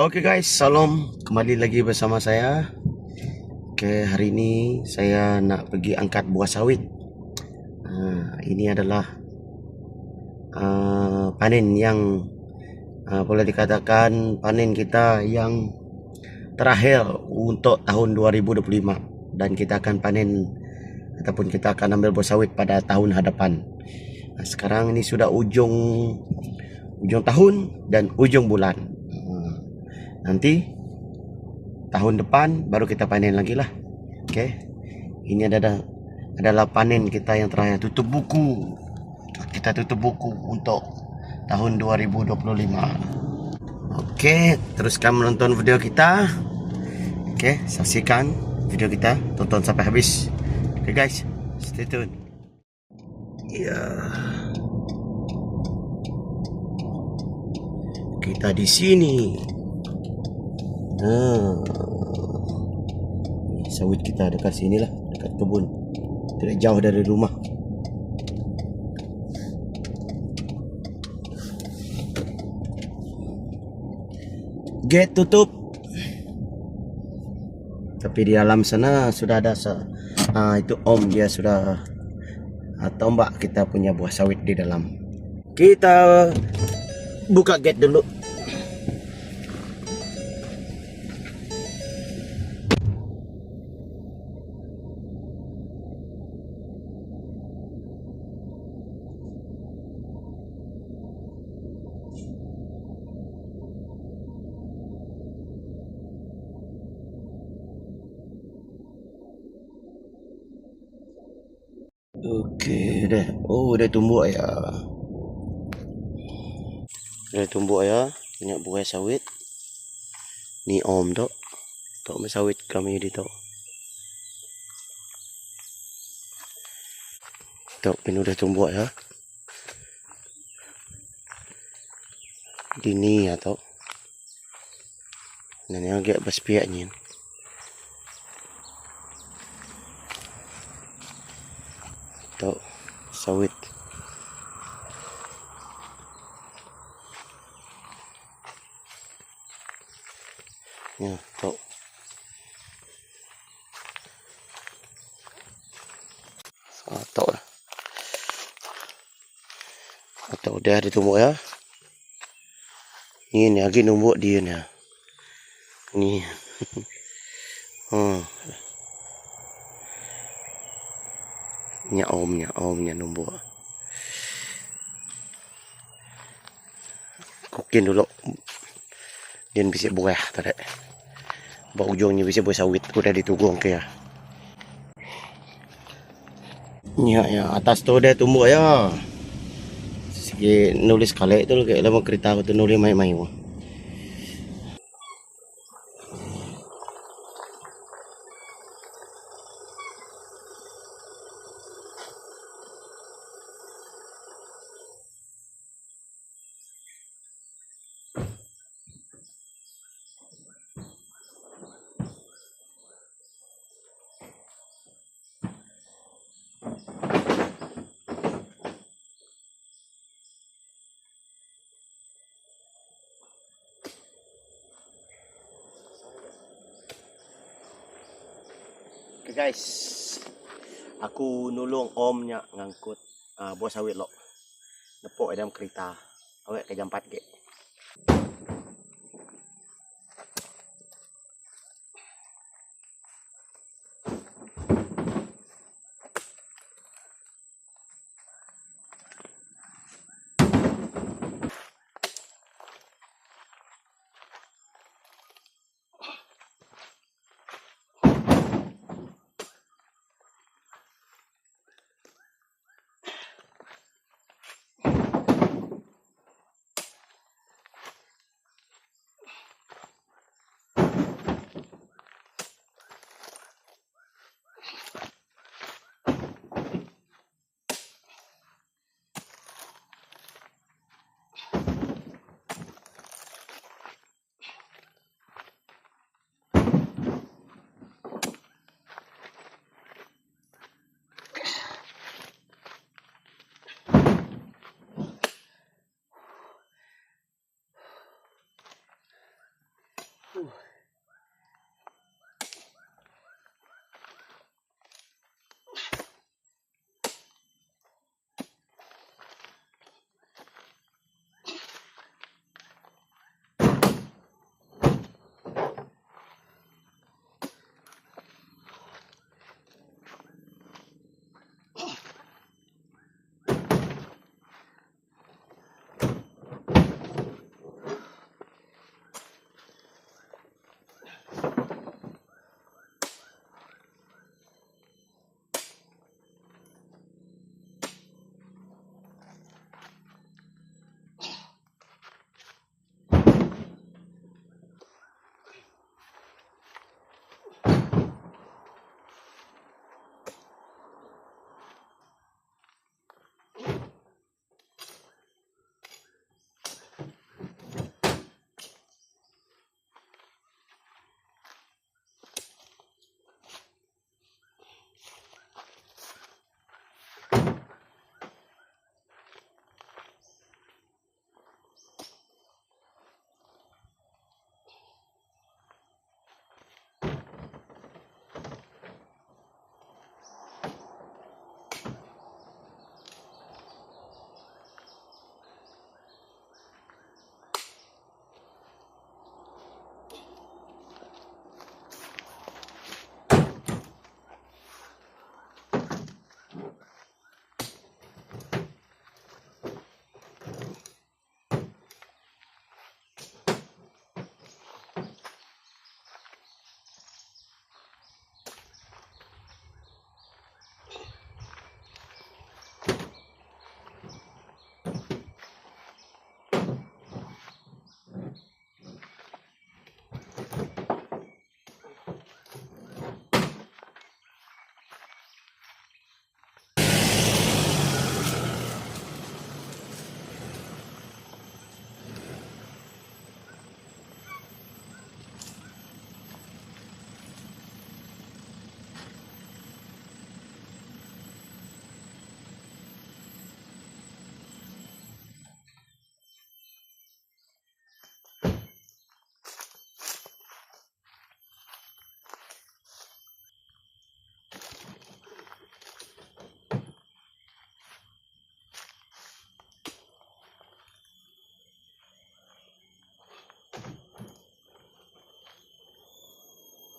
Oke guys, salam kembali lagi bersama saya. Oke, hari ini saya nak pergi angkat buah sawit. Ini adalah panen yang boleh dikatakan panen kita yang terakhir untuk tahun 2025, dan kita akan panen ataupun kita akan ambil buah sawit pada tahun hadapan. Sekarang ini sudah ujung tahun dan ujung bulan. Nanti tahun depan baru kita panen lagi lah. Oke, ini adalah panen kita yang terakhir. Tutup buku, kita tutup buku untuk tahun 2025. Oke, teruskan menonton video kita. Oke, saksikan video kita, tonton sampai habis. Oke guys, stay tune. Ya, kita di sini. Sawit kita dekat sini lah, dekat kebun, tidak jauh dari rumah. Gate tutup, tapi di dalam sana sudah ada itu om, dia sudah tombak kita punya buah sawit di dalam. Kita buka gate dulu. Okey dah. Oh, dah tumbuk ya. Dah tumbuk ya. Banyak buah sawit. Ni om tok. Tok sawit kami di tok. Tok pun dah tumbuk ya. Dini ya tok. Nani agak berspiaknya. Tok sawit. Ya, tok. Tok lah. Tok dah ditumbuk ya. Ni lagi numbuk dia ni. Ni. Omnya numbuk. Kukin dulu. Dia bisa buah tadi. Bawa ujungnya bisa buah sawit. Udah ditugong ke ya. Ya, atas tu dia tumbuh ya. Sikit nulis kali tu kayak lama kereta aku tu nulis main-main. Okay guys, aku nulung omnya ngangkut buah sawit lo. Nepuk dalam kereta. Awak ke jam 4 ke.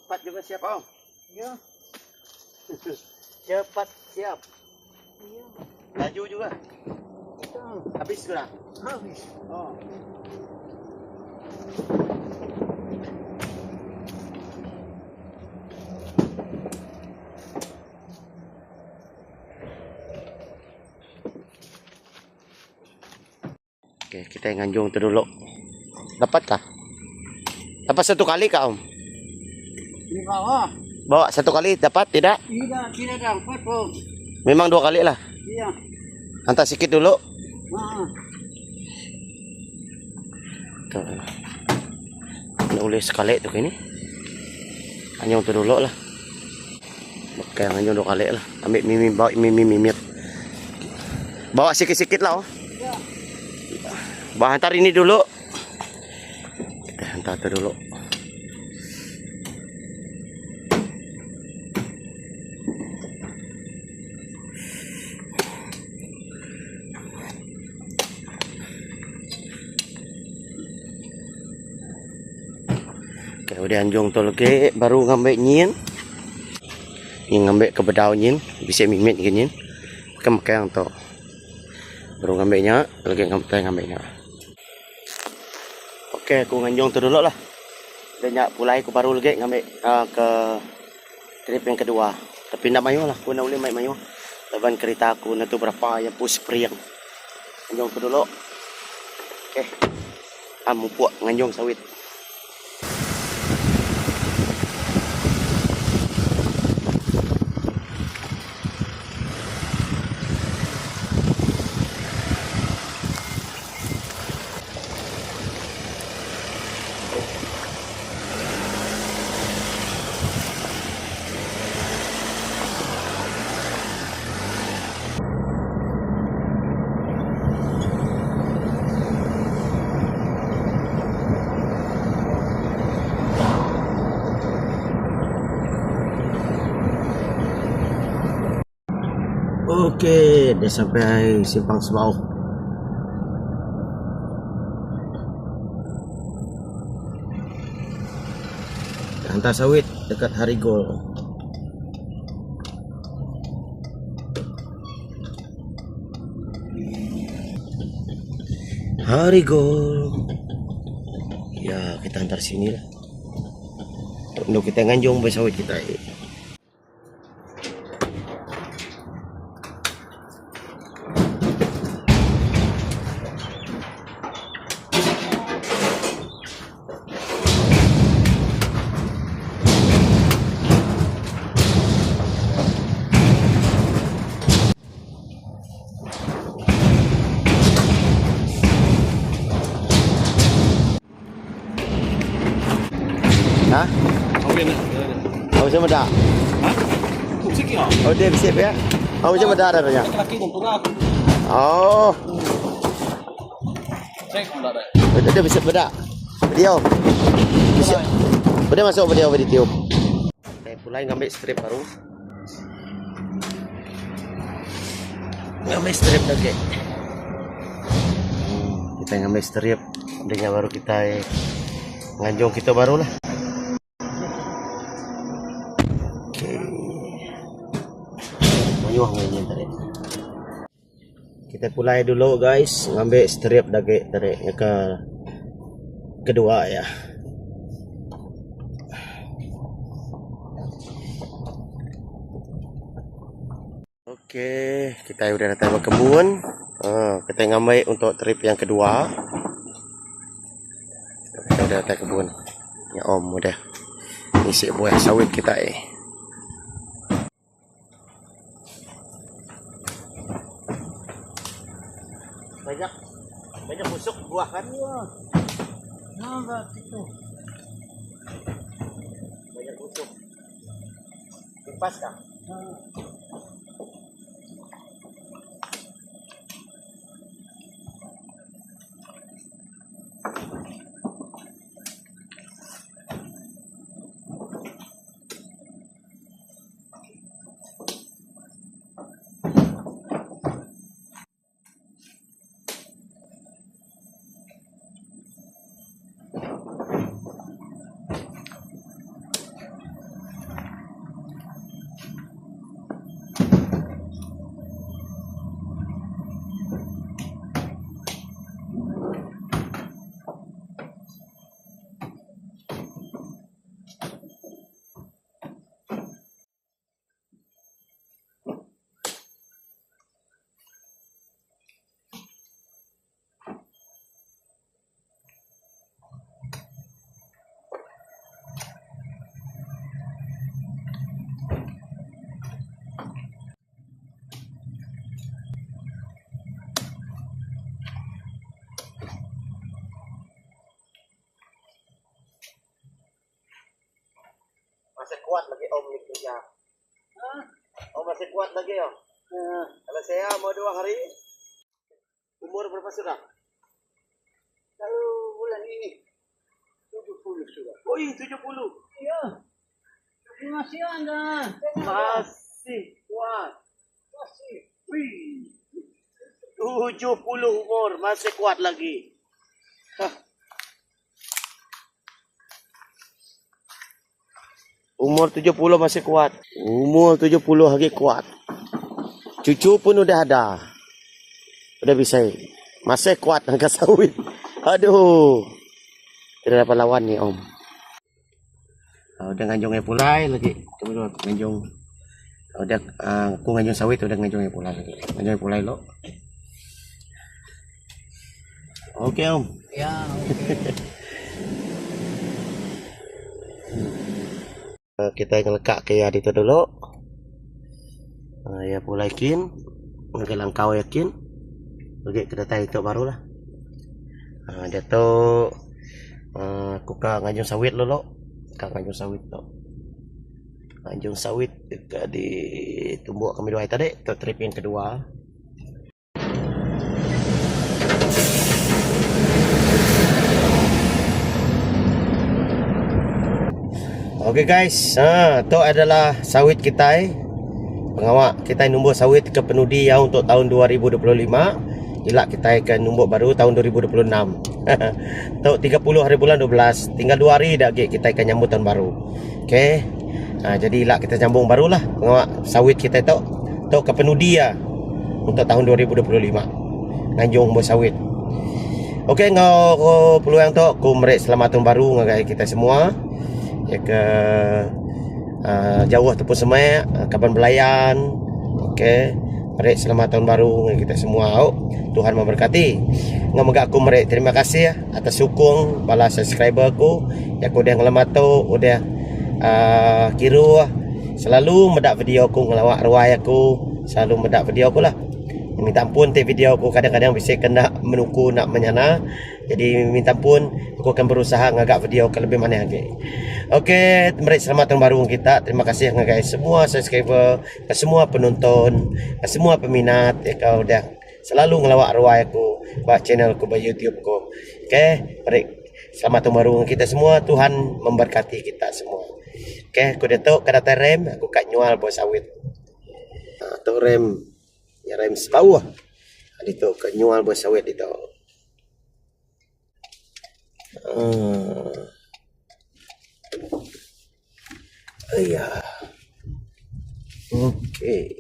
Cepat juga siap, Om. Ya. Cepat siap. Iya. Laju juga. Betul. Habis sudah. Habis. Oh. Oke, kita nganjung tu dulu. Dapatkah? Dapat satu kali kah, Om? Di bawah. Bawa satu kali dapat tidak? Tidak dapat, Om. Memang 2 kali lah. Iya. Hantar sikit dulu. Nah. Tuh. Ini oleh sekali tu ini. Anjung tu dulu lah. Oke, anjung 2 kali lah. Ambil mimir. Bawa sikit-sikit lah. Oh. Ya. Bawa hantar ini dulu. Kita hantar tu dulu. Oke, udah anjung tu lagi baru ngambil nyin. Ini ngambil ke bedau nyin, bisa mimit gini. Kemkeng tu. Baru ngambilnya, lagi ngambilnya. Oke, aku nganjung tu dulu lah. Dan nyak pulai aku baru lagi ngambil ke trip yang kedua. Tapi nak mayu lah, aku nak boleh mayu. Laban kereta aku nak tu berapa yang push spring. Nganjung tu dulu. Oke. Mumpuk nganjung sawit. Oke, dah sampai simpang Sebau. Hantar sawit dekat Harigol. Harigol. Ya, kita hantar sini lah. Untuk kita nganjung bersawit kita. Hah? Apa macam dah? Hah? Sikit ah. Oh dia siap ya? Apa macam dah dah? Laki kumpul aku. Oh. Cek pula dah. Dia bisa bedak. Video. Bisa. Boleh masuk video tiup. Saya pulai ngambil strip baru. Ngambil strip lagi. Kita ngambil strip. Dengan baru kita nganjung kita baru lah. Oke. Menyuah ini tadi. Kita pulai dulu guys, ngambil strip lagi dari ke kedua ya. Oke, kita udah datang ke kebun. Kita ngambil untuk trip yang kedua. Kita udah datang ke kebun. Ya Om udah isi buah sawit kita banyak busuk buah kan? Nah, enggak itu. Banyak busuk. Kipas kah? kuat lagi om ni kerja. Oh masih kuat lagi ya. Kalau saya mau 2 hari. Umur berapa sudah? Kalau bulan ini 70 sudah. Oh, 70. Iya. Masih ada. Masih kuat. Masih. Wih. 70 umur masih kuat lagi. Hah. Umur 70 masih kuat. Umur 70 lagi kuat. Cucu pun udah ada. Udah bisa. Masih kuat angkat sawit. Aduh. Tidak dapat lawan nih om. Udah nganjungnya pulai lagi. Coba nganjung. Udah aku nganjung sawit udah nganjungnya pulai lagi. Nganjungnya pulai lo. Oke om. Ya. Kita ngelekak ke ya itu dulu. Ya pulaikin. Mungkin langkau yakin. Oke kita tahu itu barulah. Dia tu aku ka ngajung sawit lo. Ka ngajung sawit to. Ngajung sawit dekat di tumbuk kami dua tadi. Tu trip yang kedua. Oke guys, itu adalah sawit kita. Pengawak kita numbuk sawit ke penudi yang untuk tahun 2025. Ilak kita akan numbuk baru tahun 2026. Untuk 30 hari bulan 12. Tinggal 2 hari dah kita akan nyambut tahun baru. Okey. Jadi ilak kita sambung barulah pengawak sawit kita itu untuk ke penudi ya untuk tahun 2025. Nganjung buah sawit. Okey, ngau peluang tu aku merek selamat tahun baru ngagai kita semua. Ya ke jauh ataupun semai kapan belayan. Okey, merek selamat tahun baru dengan kita semua. Tuhan memberkati. Ngamoga aku merek terima kasih atas sokong bala subscriber aku. Ya aku udah ngelamat tu udah kira selalu medak video aku ngelawak ruai aku, selalu medak video aku lah. Minta ampun te video aku kadang-kadang bisa kena menuku nak menyana. Jadi minta ampun, aku akan berusaha ngagak video ke lebih mana lagi. Okey, mereka selamat tahun baru kita. Terima kasih ngagak semua subscriber, semua penonton, semua peminat ya kau dah selalu ngelawak ruai aku, buat channel aku, buat YouTube aku. Okey, mereka selamat tahun baru kita semua. Tuhan memberkati kita semua. Okey, aku datuk kada rem, aku kat nyual bos sawit. Tu rem. Ya rem sebawah. Itu ke nyual buat sawit itu. Ayah. Okey.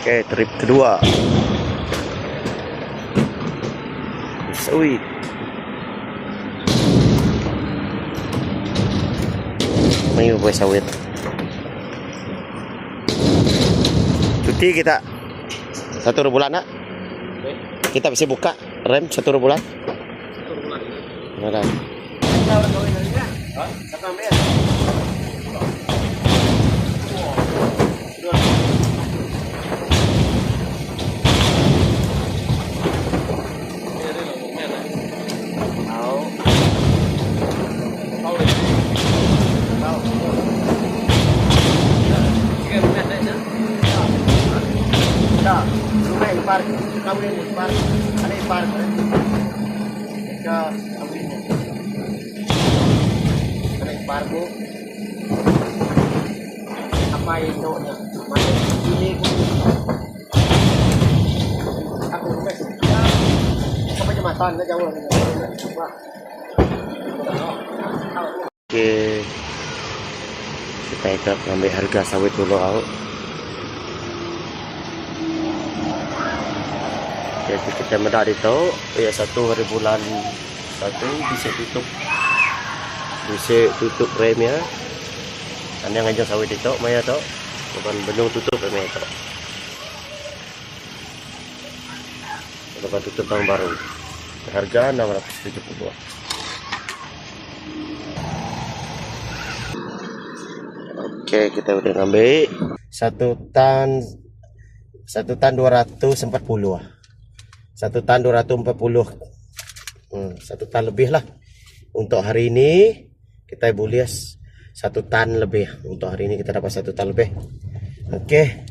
Okey, trip kedua. Sawit. Mayu buat sawit. Cuti kita 1 bulan nak. Kita bisa buka rem 1 bulan. 1 bulan. Mana? Ipar, kamu yang ipar, ada ipar, jika kamu ini, ada ipar bu, apa itu nya, mana ini bu, aku bes, apa jembatan ke jauh ni, Oke, kita ikut ambil harga sawit dulu awak. Jadi kita medak itu ya 1 hari bulan 1 bisa tutup remnya. Anda ngajak sawit itu maya tu bukan benung tutup remnya itu. Lepas tutup tahun baru. Harga 672. Oke, kita udah ngambil 1 tan 240 lah. 1 tan 240. 1 tan lebih lah. untuk hari ini kita boleh 1 tan lebih. Untuk hari ini kita dapat 1 tan lebih. Oke.